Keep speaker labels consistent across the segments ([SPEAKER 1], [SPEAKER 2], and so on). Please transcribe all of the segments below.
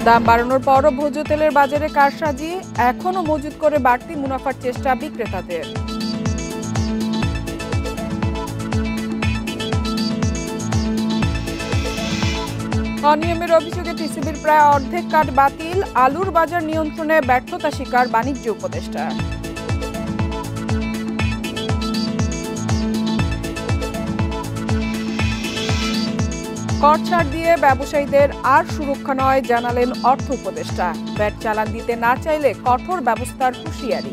[SPEAKER 1] দাম বাড়ানোর পরও ভোজ্য তেলের বাজারে কারসাজি, এখনো মজুত করে বাড়তি মুনাফার চেষ্টা বিক্রেতাদের। অনিয়মের অভিযোগে টিসিবির প্রায় অর্ধেক কার্ড বাতিল, আলুর বাজার নিয়ন্ত্রণে ব্যর্থতা স্বীকার বাণিজ্য উপদেষ্টা। কর ছাড় দিয়ে ব্যবসায়ীদের আর সুরক্ষা নয়, জানালেন অর্থ উপদেষ্টা। ভ্যাট চালান দিতে না চাইলে কঠোর ব্যবস্থার হুঁশিয়ারি।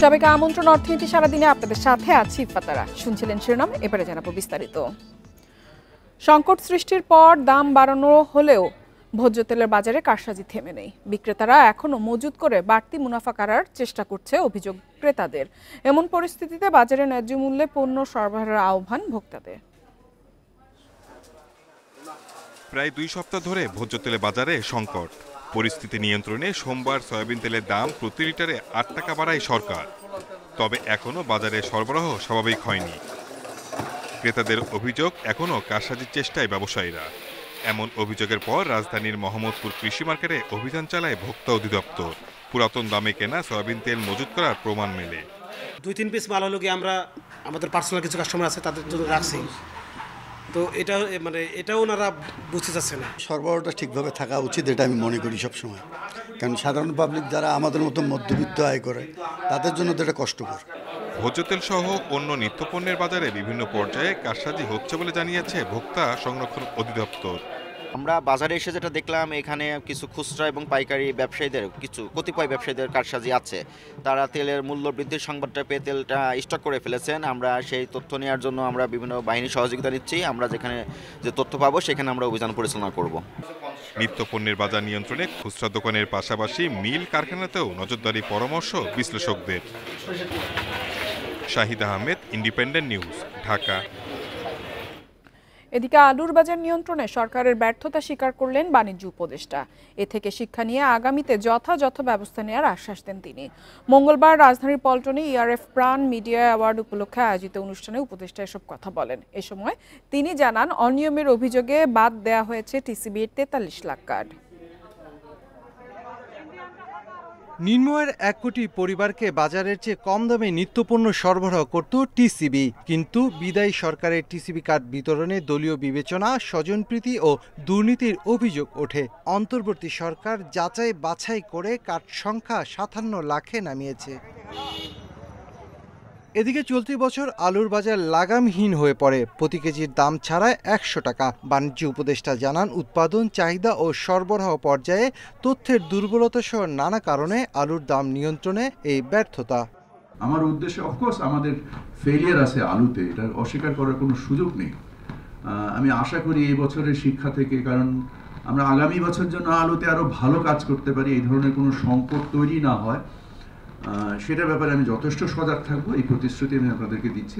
[SPEAKER 1] সবাইকে আমন্ত্রণ অর্থনীতি সারাদিনে, আপনাদের সাথে আছি ইফাতারা। শুনছিলেন শিরোনাম, এবারে জানাবো বিস্তারিত। সংকট সৃষ্টির পর দাম বাড়ানো হলেও ভোজ্য তেলের বাজারে কারসাজি থেমে নেই। বিক্রেতারা এখনো মজুত করে বাড়তি মুনাফা করার চেষ্টা করছে, অভিযোগ ক্রেতাদের। এমন পরিস্থিতিতে বাজারে ন্যায্য মূল্যে পণ্য সরবরাহের আহ্বান ভোক্তাদের।
[SPEAKER 2] প্রায় 2 সপ্তাহ ধরে ভোজ্য তেলের বাজারে সংকট। পরিস্থিতি নিয়ন্ত্রণে সোমবার সয়াবিন তেলের দাম প্রতি লিটারে 8 টাকা বাড়ায় সরকার। তবে এখনও বাজারে সরবরাহ স্বাভাবিক হয়নি। ক্রেতাদের অভিযোগ, এখনও কারসাজির চেষ্টায় ব্যবসায়ীরা। এমন অভিযোগের পর রাজধানীর মোহাম্মদপুর কৃষি মার্কেটে অভিযান চালায় ভোক্তা অধিদপ্তর। পুরাতন দামে কেনা সয়াবিন তেল মজুত করার প্রমাণ মেলে।
[SPEAKER 3] 2-3 পিস মাল হলো গিয়ে আমরা আমাদের পার্সোনাল কিছু কাস্টমার আছে তাদের জন্য রাখছি। তো এটাও ওনারা বুঝতে চাচ্ছে না।
[SPEAKER 4] সরবরাহটা ঠিকভাবে থাকা উচিত, এটা আমি মনে করি সবসময়। কারণ সাধারণ পাবলিক যারা আমাদের মতো মধ্যবিত্ত আয় করে, তাদের জন্য তো এটা কষ্টকর।
[SPEAKER 2] ভোজ্য তেল সহ অন্য নিত্যপণ্যের বাজারে বিভিন্ন পর্যায়ে কারসাজি হচ্ছে বলে জানিয়েছে ভোক্তা সংরক্ষণ অধিদপ্তর।
[SPEAKER 5] আমরা বাজারে এসে যেটা দেখলাম, এখানে কিছু খুচরা এবং পাইকারি ব্যবসায়ীদের, কিছু কতিপয় ব্যবসায়ীদের কারসাজি আছে। তারা তেলের মূল্য বৃদ্ধির সংবাদটা পেয়ে তেলটা স্টক করে ফেলেছেন। আমরা সেই তথ্য নেওয়ার জন্য আমরা বিভিন্ন বাহিনীর সহযোগিতা নিচ্ছি। আমরা যেখানে যে তথ্য পাবো সেখানে আমরা অভিযান পরিচালনা করব।
[SPEAKER 2] নিত্যপণ্যের বাজার নিয়ন্ত্রণে খুচরা দোকানের পাশাপাশি মিল কারখানাতেও নজরদারি পরামর্শ বিশ্লেষকদের। Shahid Ahmed, independent News, Dhaka.
[SPEAKER 1] এদিকে আলুর বাজার নিয়ন্ত্রণে সরকারের ব্যর্থতা স্বীকার করলেন বাণিজ্য উপদেষ্টা। এ থেকে শিক্ষা নিয়ে আগামীতে যথাযথ ব্যবস্থা নেওয়ার আশ্বাস দেন তিনি। মঙ্গলবার রাজধানীর পল্টনে ইআরএফ প্রাণ মিডিয়া অ্যাওয়ার্ড উপলক্ষে আয়োজিত অনুষ্ঠানে উপদেষ্টা এসব কথা বলেন। এ সময় তিনি জানান, অনিয়মের অভিযোগে বাদ দেয়া হয়েছে টিসিবির 43 লাখ কার্ড।
[SPEAKER 6] নিম্ন আয়ের 1 কোটি পরিবারকে বাজারের চেয়ে কম দামে নিত্যপণ্য সরবরাহ করত টিসিবি। কিন্তু বিদায়ী সরকারের টিসিবি কার্ড বিতরণে দলীয় বিবেচনা, স্বজনপ্রীতি ও দুর্নীতির অভিযোগ ওঠে। অন্তর্বর্তী সরকার যাচাই বাছাই করে কার্ড সংখ্যা 57 লাখে নামিয়েছে। এদিকে চলতি বছর আলুর বাজার লাগামহীন হয়ে পড়ে। প্রতি কেজির দাম ছাড়ায় 100 টাকা। বাণিজ্য উপদেষ্টা জানান, উৎপাদন, চাহিদা ও সরবরাহ পর্যায়ে তথ্যের দুর্বলতা সহ নানা কারণে আলুর দাম নিয়ন্ত্রণে এই ব্যর্থতা।
[SPEAKER 7] আমার উদ্দেশ্য, অফকোর্স আমাদের ফেলিয়ার আছে আলুতে, এটা অস্বীকার করার কোনো সুযোগ নেই। আমি আশা করি এই বছরের শিক্ষা থেকে, কারণ আমরা আগামী বছর জন্য আলুতে আরও ভালো কাজ করতে পারি, এই ধরনের কোনো সংকট তৈরি না হয়, সেটার ব্যাপারে আমি যথেষ্ট সজাগ থাকবো। এই প্রতিশ্রুতি আমি আপনাদেরকে দিচ্ছি।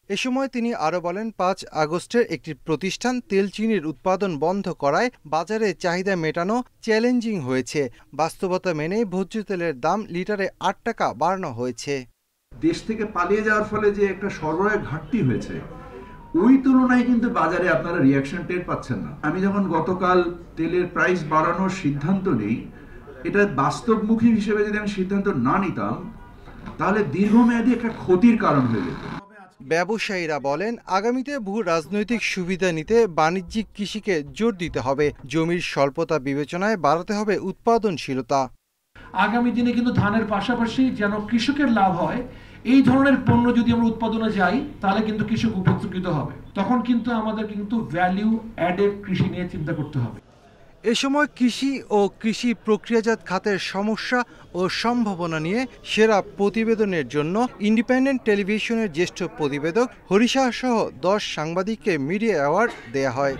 [SPEAKER 6] এ সময় তিনি আরও বলেন, 5 আগস্টের একটি প্রতিষ্ঠান তেল চিনির উৎপাদন বন্ধ করায় বাজারে চাহিদা মেটানো চ্যালেঞ্জিং হয়েছে। বাস্তবতা মেনেই ভোজ্য তেলের দাম লিটারে 8 টাকা বাড়ানো হয়েছে।
[SPEAKER 7] দেশ থেকে পালিয়ে যাওয়ার ফলে যে একটা সরবরাহের ঘাটতি হয়েছে, ওই তুলনায় কিন্তু বাজারে আপনারা রিয়াকশন টের পাচ্ছেন না। আমি যখন গতকাল তেলের প্রাইস বাড়ানোর সিদ্ধান্ত নেই, এটা বাস্তবমুখী হিসেবে যদি আমি সিদ্ধান্ত না নিতাম, তাহলে দীর্ঘমেয়াদী একটা ক্ষতির কারণ হয়ে যেত।
[SPEAKER 6] ব্যবসায়ীরা বলেন, আগামীতে ভূ রাজনৈতিক সুবিধা নিতে বাণিজ্যিক কৃষিকে জোর দিতে হবে। জমির স্বল্পতা বিবেচনায় বাড়াতে হবে উৎপাদনশীলতা।
[SPEAKER 8] আগামী দিনে কিন্তু ধানের পাশাপাশি যেন কৃষকের লাভ হয়, এই ধরনের পণ্য যদি আমরা উৎপাদনে যাই, তাহলে কিন্তু কৃষক উপকৃত হবে। তখন কিন্তু আমাদের ভ্যালু অ্যাডেড কৃষি নিয়ে চিন্তা করতে হবে।
[SPEAKER 6] এ সময় কৃষি ও কৃষি প্রক্রিয়াজাত খাতের সমস্যা ও সম্ভাবনা নিয়ে সেরা প্রতিবেদনের জন্য ইন্ডিপেন্ডেন্ট টেলিভিশনের জ্যেষ্ঠ প্রতিবেদক হরিশাহ সহ 10 সাংবাদিককে মিডিয়া অ্যাওয়ার্ড দেয়া হয়।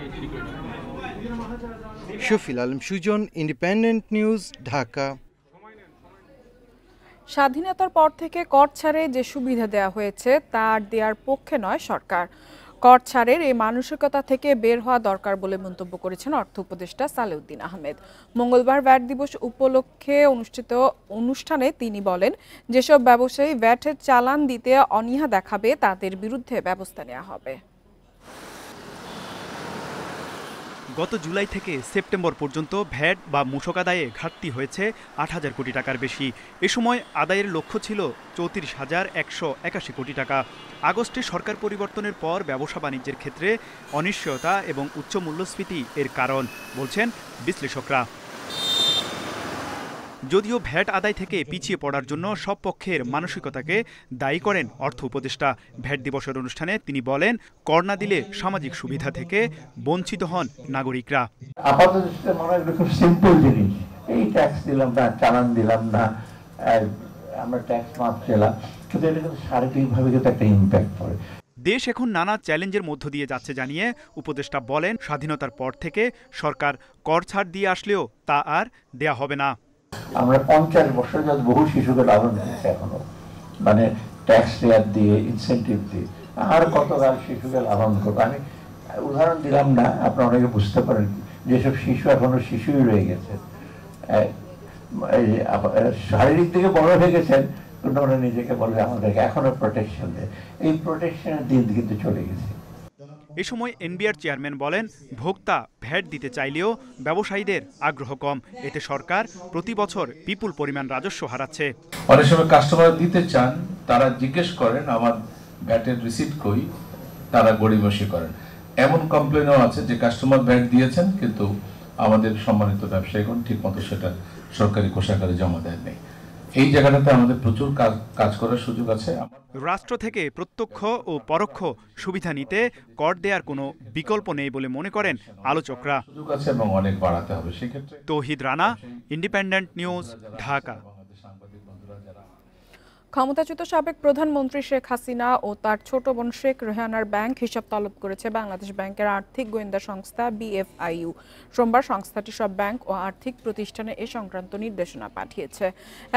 [SPEAKER 6] Shafil Alam Sujon, Independent News, Dhaka.
[SPEAKER 1] স্বাধীনতার পর থেকে কর ছাড়ে যে সুবিধা দেওয়া হয়েছে তা আর দেওয়ার পক্ষে নয় সরকার। কর ছাড়ের এই মানসিকতা থেকে বের হওয়া দরকার বলে মন্তব্য করেছেন অর্থ উপদেষ্টা সালেউদ্দিন আহমেদ। মঙ্গলবার ভ্যাট দিবস উপলক্ষে অনুষ্ঠিত অনুষ্ঠানে তিনি বলেন, যেসব ব্যবসায়ী ভ্যাটের চালান দিতে অনীহা দেখাবে তাদের বিরুদ্ধে ব্যবস্থা নেওয়া হবে।
[SPEAKER 9] গত জুলাই থেকে সেপ্টেম্বর পর্যন্ত ভ্যাট বা মূসক আদায়ে ঘাটতি হয়েছে ৮,০০০ কোটি টাকার বেশি। এ সময় আদায়ের লক্ষ্য ছিল ৩৪,১৮১ কোটি টাকা। আগস্টে সরকার পরিবর্তনের পর ব্যবসা বাণিজ্যের ক্ষেত্রে অনিশ্চয়তা এবং উচ্চ মূল্যস্ফীতি এর কারণ বলছেন বিশ্লেষকরা। যদিও ভ্যাট আদায় থেকে পিছিয়ে পড়ার জন্য সব পক্ষের মানসিকতাকে দায়ী করেন অর্থ উপদেষ্টা। ভ্যাট দিবসের অনুষ্ঠানে তিনি বলেন, কর না দিলে সামাজিক সুবিধা থেকে বঞ্চিত হন নাগরিকরা।
[SPEAKER 10] আপাতত মনে হয় খুব সিম্পল জিনিস, এই ট্যাক্স দিলাম না, চালান দিলাম না, আমরা ট্যাক্স মাফ চাইলাম, কিন্তু এটা কিন্তু শারীরিকভাবে কিন্তু একটা ইম্প্যাক্ট পড়ে।
[SPEAKER 9] দেশ এখন নানা চ্যালেঞ্জের মধ্য দিয়ে যাচ্ছে জানিয়ে উপদেষ্টা বলেন, স্বাধীনতার পর থেকে সরকার কর ছাড় দিয়ে আসলেও তা আর দেয়া হবে না।
[SPEAKER 10] আমরা 50 বছর যাবত বহু শিশুকে লালন দিচ্ছি, এখনো মানে ট্যাক্স রেয়ার দিয়ে, ইনসেন্টিভ দিয়ে, আর কতকাল শিশুকে লালন করবো। আমি উদাহরণ দিলাম না, আপনারা অনেকে বুঝতে পারেন যেসব শিশু এখনো শিশুই রয়ে গেছে, শারীরিক দিকে বড় হয়ে গেছেন, কিন্তু ওরা নিজেকে বলবে আমাদেরকে এখনো প্রোটেকশন দেয়। এই প্রোটেকশনের দিন কিন্তু চলে গেছে।
[SPEAKER 9] এ সময় এনবিআর চেয়ারম্যান বলেন, ভোক্তা ভ্যাট দিতে চাইলেও ব্যবসায়ীদের আগ্রহ কম। এতে সরকার প্রতি বছর বিপুল পরিমাণ রাজস্ব হারাচ্ছে।
[SPEAKER 11] অনেক সময় কাস্টমার দিতে চান, তারা জিজ্ঞেস করেন আমার ভ্যাটের রিসিপ্ট কই, তারা গড়িমসি করেন। এমন কমপ্লেনও আছে যে কাস্টমার ভ্যাট দিয়েছেন কিন্তু আমাদের সম্মানিত ব্যবসায়ীগণ ঠিক মতো সেটা সরকারি কোষাগারে জমা দেন নেই। এই জায়গাটাতে আমাদের প্রচুর কাজ করার সুযোগ আছে।
[SPEAKER 9] রাষ্ট্র থেকে প্রত্যক্ষ ও পরোক্ষ সুবিধা নিতে কর দেওয়ার কোনো বিকল্প নেই বলে মনে করেন আলোচকরা।
[SPEAKER 11] সুযোগ আছে এবং অনেক বাড়াতে হবে সেক্ষেত্রে।
[SPEAKER 9] তৌহিদ রানা, ইন্ডিপেন্ডেন্ট নিউজ, ঢাকা।
[SPEAKER 1] ক্ষমতাচ্যুত সাবেক প্রধানমন্ত্রী শেখ হাসিনা ও তার ছোট বোন শেখ রেহানার ব্যাংক হিসাব তলব করেছে বাংলাদেশ ব্যাংকের আর্থিক গোয়েন্দা সংস্থা BFIU। সোমবার সংস্থাটি সব ব্যাংক ও আর্থিক প্রতিষ্ঠানে এ সংক্রান্ত নির্দেশনা পাঠিয়েছে।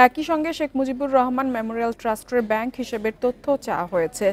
[SPEAKER 1] একই সঙ্গে শেখ মুজিবুর রহমান মেমোরিয়াল ট্রাস্টের ব্যাংক হিসেবের তথ্য চাওয়া হয়েছে।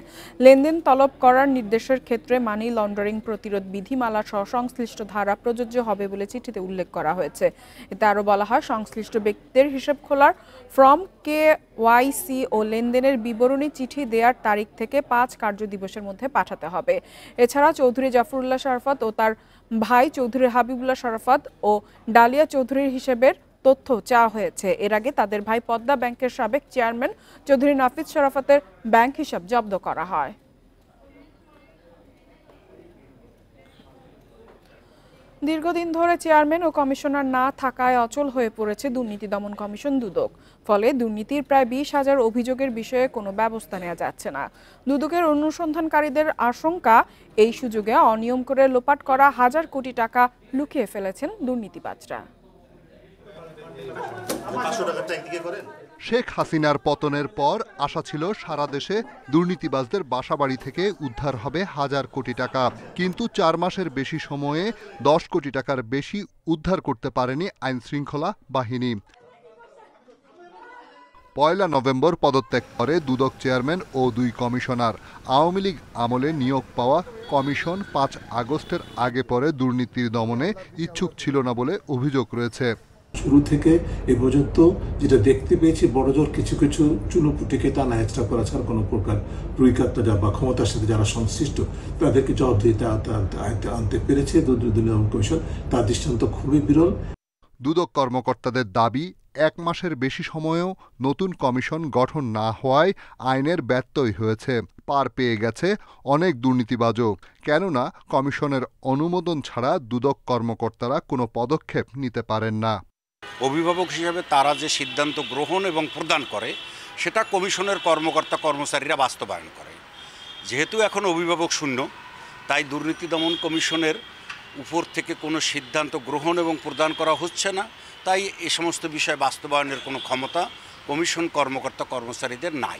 [SPEAKER 1] লেনদেন তলব করার নির্দেশের ক্ষেত্রে মানি লন্ডারিং প্রতিরোধ বিধিমালা সহ সংশ্লিষ্ট ধারা প্রযোজ্য হবে বলে চিঠিতে উল্লেখ করা হয়েছে। এতে আরও বলা হয়, সংশ্লিষ্ট ব্যক্তিদের হিসাব খোলার ফর্ম KYC ও লেনদেনের বিবরণী চিঠি দেওয়ার তারিখ থেকে 5 কার্য দিবসের মধ্যে পাঠাতে হবে। এছাড়া চৌধুরী জাফরুল্লাহ শরাফত ও তার ভাই চৌধুরী হাবিবুল্লাহ শরাফত ও ডালিয়া চৌধুরীর হিসেবের তথ্য চাওয়া হয়েছে। এর আগে তাদের ভাই পদ্মা ব্যাংকের সাবেক চেয়ারম্যান চৌধুরী নাফিজ শরাফতের ব্যাংক হিসাব জব্দ করা হয়। দীর্ঘদিন ধরে চেয়ারম্যান ও কমিশনার না থাকায় অচল হয়ে পড়েছে দুর্নীতি দমন কমিশন দুদক। ফলে দুর্নীতির প্রায় 20,000 অভিযোগের বিষয়ে কোনো ব্যবস্থা নেওয়া যাচ্ছে না। দুদকের অনুসন্ধানকারীদের আশঙ্কা, এই সুযোগে অনিয়ম করে লোপাট করা হাজার কোটি টাকা লুকিয়ে ফেলেছেন দুর্নীতিবাজরা।
[SPEAKER 12] শেখ হাসিনার পতনের পর আশা ছিল সারা দেশে দুর্নীতিবাজদের বাসাবাড়ি থেকে উদ্ধার হবে হাজার কোটি টাকা, কিন্তু 4 মাসের বেশি সময়ে 10 কোটি টাকার বেশি উদ্ধার করতে পারেনি আইন শৃঙ্খলা বাহিনী। 1 নভেম্বর পদত্যাগ করে দুদক চেয়ারম্যান ও 2 কমিশনার। আওয়ামী লীগ আমলে নিয়োগ পাওয়া কমিশন 5 আগস্টের আগে পরে দুর্নীতির দমনে ইচ্ছুক ছিল না বলে অভিযোগ রয়েছে।
[SPEAKER 13] শুরু থেকে এ পর্যন্ত যেটা দেখতে পেয়েছি, বড়জোর কিছু কিছু চুনোপুটিকে তা না এক্সট্রা করা ছাড়া কোনো প্রকার রুইকাত্তা বা ক্ষমতার সাথে যারা সংশ্লিষ্ট তাদেরকে জবাবদিহিতে আনতে পেরেছে দুদক কমিশন, তার দৃষ্টান্ত খুবই বিরল।
[SPEAKER 12] দুদক কর্মকর্তাদের দাবি, 1 মাসের বেশি সময়েও নতুন কমিশন গঠন না হওয়ায় আইনের ব্যত্যয় হয়েছে। পার পেয়ে গেছে অনেক দুর্নীতিবাজও, কেননা কমিশনের অনুমোদন ছাড়া দুদক কর্মকর্তারা কোনো পদক্ষেপ নিতে পারেন না।
[SPEAKER 14] অভিভাবক হিসেবে তারা যে সিদ্ধান্ত গ্রহণ এবং প্রদান করে সেটা কমিশনের কর্মকর্তা কর্মচারীরা বাস্তবায়ন করে। যেহেতু এখন অভিভাবক শূন্য, তাই দুর্নীতি দমন কমিশনের উপর থেকে কোনো সিদ্ধান্ত গ্রহণ এবং প্রদান করা হচ্ছে না। তাই এ সমস্ত বিষয় বাস্তবায়নের কোনো ক্ষমতা কমিশন কর্মকর্তা কর্মচারীদের নাই।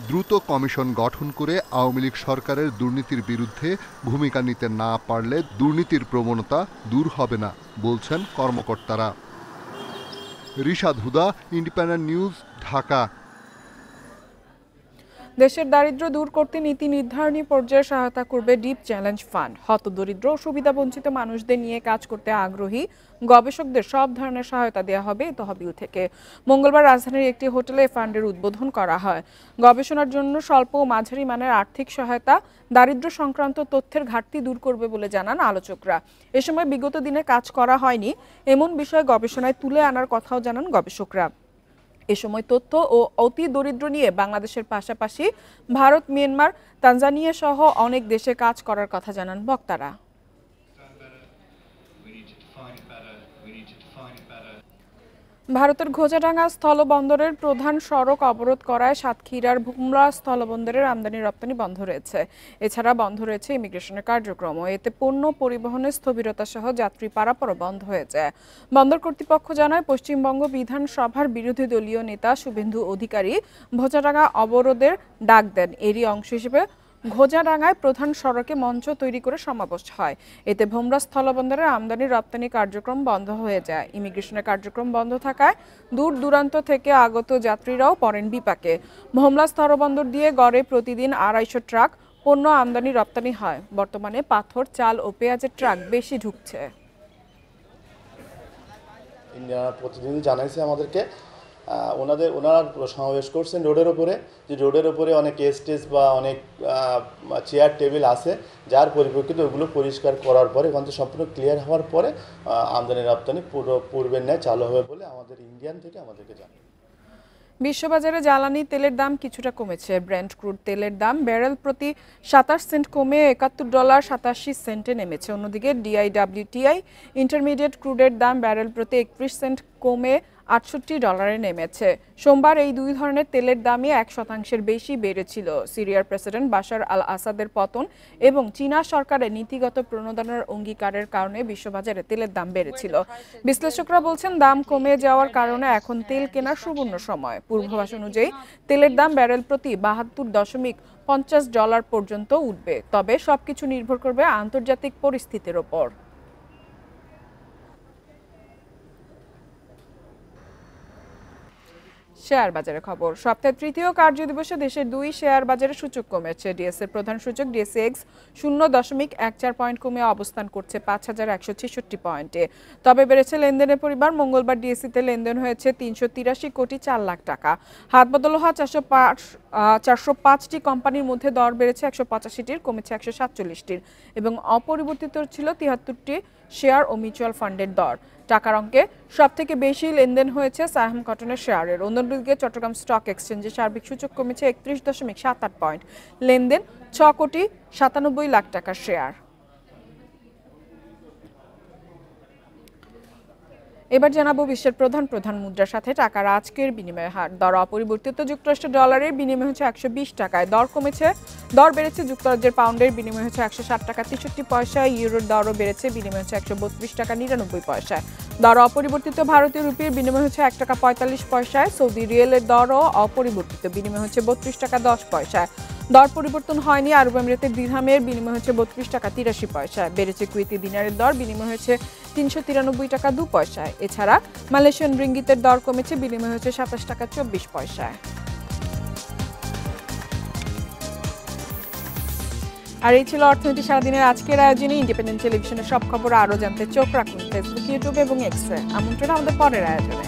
[SPEAKER 12] দ্রুত কমিশন গঠন করে আওয়ামী লীগ সরকারের দুর্নীতির বিরুদ্ধে ভূমিকা নিতে না পারলে দুর্নীতির প্রবণতা দূর হবে না বলছেন কর্মকর্তারা। রিশাদ হুদা, ইন্ডিপেন্ডেন্ট নিউজ, ঢাকা।
[SPEAKER 1] দেশের দারিদ্র্য দূর করতে নীতি নির্ধারণী পর্যায়ে সহায়তা করবে ডিপ চ্যালেঞ্জ ফান্ড। হতদরিদ্র ও সুবিধাবঞ্চিত মানুষদের নিয়ে কাজ করতে আগ্রহী গবেষকদের সব ধরনের সহায়তা দেওয়া হবে তহবিল থেকে। মঙ্গলবার রাজধানীর একটি হোটেলে ফান্ডের উদ্বোধন করা হয়। গবেষণার জন্য স্বল্প ও মাঝারি মানের আর্থিক সহায়তা দারিদ্র্য সংক্রান্ত তথ্যের ঘাটতি দূর করবে বলে জানান আলোচকরা। এ সময় বিগত দিনে কাজ করা হয়নি এমন বিষয় গবেষণায় তুলে আনার কথাও জানান গবেষকরা। এ সময় তথ্য ও অতি দরিদ্র নিয়ে বাংলাদেশের পাশাপাশি ভারত, মিয়ানমার, তানজানিয়া সহ অনেক দেশে কাজ করার কথা জানান বক্তারা। ভারতের ঘোজাডাঙ্গা স্থলবন্দরের প্রধান সড়ক অবরোধ করায় সাতক্ষীরার ভুমরা স্থলবন্দরের আমদানি রপ্তানি বন্ধ রয়েছে। এছাড়া বন্ধ রয়েছে ইমিগ্রেশনের কার্যক্রম। এতে পণ্য পরিবহনের স্থবিরতা সহ যাত্রী পারাপারও বন্ধ হয়ে যায়। বন্দর কর্তৃপক্ষ জানায়, পশ্চিমবঙ্গ বিধানসভার বিরোধী দলীয় নেতা শুভেন্দু অধিকারী ঘোজাডাঙ্গা অবরোধের ডাক দেন। এরই অংশ হিসেবে ঘোজাডাঙ্গায় প্রধান সড়কে মঞ্চ তৈরি করে সমাবেশ হয়। এতে ভোমরা স্থলবন্দরের আমদানি রপ্তানি কার্যক্রম বন্ধ হয়ে যায়। ইমিগ্রেশনের কার্যক্রম বন্ধ থাকায় দূর দূরান্ত থেকে আগত যাত্রীরাও পড়েন বিপাকে। ভোমরা স্থলবন্দর দিয়ে গড়ে প্রতিদিন 250 ট্রাক পণ্য আমদানি রপ্তানি হয়। বর্তমানে পাথর, চাল ও পেঁয়াজের ট্রাক বেশি ঢুকছে।
[SPEAKER 15] প্রতিদিন জানাইছে আমাদেরকে ওনারা সমাবেশ করছেন রোডের ওপরে, যে রোডের ওপরে অনেক স্টেজ বা অনেক চেয়ার টেবিল আছে, যার পরিপ্রেক্ষিতে ওগুলো পরিষ্কার করার পরে ওখান থেকে সম্পূর্ণ ক্লিয়ার হওয়ার পরে আমদানি রপ্তানি পূর্বের ন্যায় চালু হবে বলে আমাদের ইন্ডিয়ান থেকে আমাদেরকে জানায়।
[SPEAKER 1] বিশ্ববাজারে জ্বালানি তেলের দাম কিছুটা কমেছে। ব্রেন্ট ক্রুড তেলের দাম ব্যারেল প্রতি 27 সেন্ট কমে $71.87 নেমেছে। অন্যদিকে DIWTI ইন্টারমিডিয়েট ক্রুডের দাম ব্যারেল প্রতি 31 সেন্ট কমে $68 নেমেছে। সোমবার এই দুই ধরনের তেলের দামই 1% বেশি বেড়েছিল। সিরিয়ার প্রেসিডেন্ট বাশার আল আসাদের পতন এবং চীনা সরকারের নীতিগত প্রণোদনার অঙ্গীকারের কারণে বিশ্ববাজারে তেলের দাম বেড়েছিল। বিশ্লেষকরা বলছেন, দাম কমে যাওয়ার কারণে এখন তেল কেনার সুবর্ণ সময়। পূর্বাভাস অনুযায়ী তেলের দাম ব্যারেল প্রতি $72.50 পর্যন্ত উঠবে। তবে সবকিছু নির্ভর করবে আন্তর্জাতিক পরিস্থিতির ওপর। শেয়ার বাজারের খবর। সপ্তাহের তৃতীয় কার্যদিবসে দেশের 2 শেয়ার বাজারে সূচক কমেছে। ডিএসএর প্রধান সূচক ডিএসএক্স 0.14 পয়েন্ট কমে অবস্থান করছে 5166 পয়েন্টে। তবে বেড়েছে লেনদেনের পরিমাণ। মঙ্গলবার ডিএসইতে লেনদেন হয়েছে 383 কোটি 4 লাখ টাকা। হাত বদল হওয়া 405টি কোম্পানির মধ্যে দর বেড়েছে 185টির, কমেছে 147টির এবং অপরিবর্তিত ছিল 73টি শেয়ার ও মিউচুয়াল ফান্ডের দর। টাকার অঙ্কে সবথেকে বেশি লেনদেন হয়েছে সাহাম কটনের শেয়ারের। অন্যদিকে চট্টগ্রাম স্টক এক্সচেঞ্জে সার্বিক সূচক কমেছে 31.78 পয়েন্ট। লেনদেন 6 কোটি 97 লাখ টাকার শেয়ার। এবার জানাবো বিশ্বের প্রধান মুদ্রার সাথে টাকার আজকের বিনিময় হার। দর অপরিবর্তিত। যুক্তরাষ্ট্রের ডলারের বিনিময় হচ্ছে 120 টাকায়। দর বেড়েছে। যুক্তরাজ্যের পাউন্ডের বিনিময় হচ্ছে 160 টাকা 63 পয়সায়। ইউরোর দরও বেড়েছে, বিনিময় হচ্ছে 132 টাকা 99 পয়সায়। দর অপরিবর্তিত। ভারতীয় রুপির বিনিময় হচ্ছে 1 টাকা 45 পয়সায়। সৌদি রিয়েলের দরও অপরিবর্তিত, বিনিময় হচ্ছে 32 টাকা 10 পয়সায়। দর পরিবর্তন হয়নি। আরব আমিরাতের দিরহামের বিনিময় হচ্ছে 32 টাকা 83 পয়সায়। বেড়েছে কুয়েতি দিনারের দর, বিনিময় হচ্ছে 393 টাকা 2 পয়সায়। এছাড়া মালয়েশিয়ান রিঙ্গিতের দর কমেছে, বিনিময় হচ্ছে 27 টাকা 24 পয়সায়। আর এই ছিল অর্থনীতি সারাদিনের আজকের আয়োজনে। ইন্ডিপেন্ডেন্ট টেলিভিশনের সব খবর আরও জানতে চোখ রাখুন ফেসবুক, ইউটিউব এবং এক্সে। আমন্ত্রণ আমাদের পরের আয়োজনে।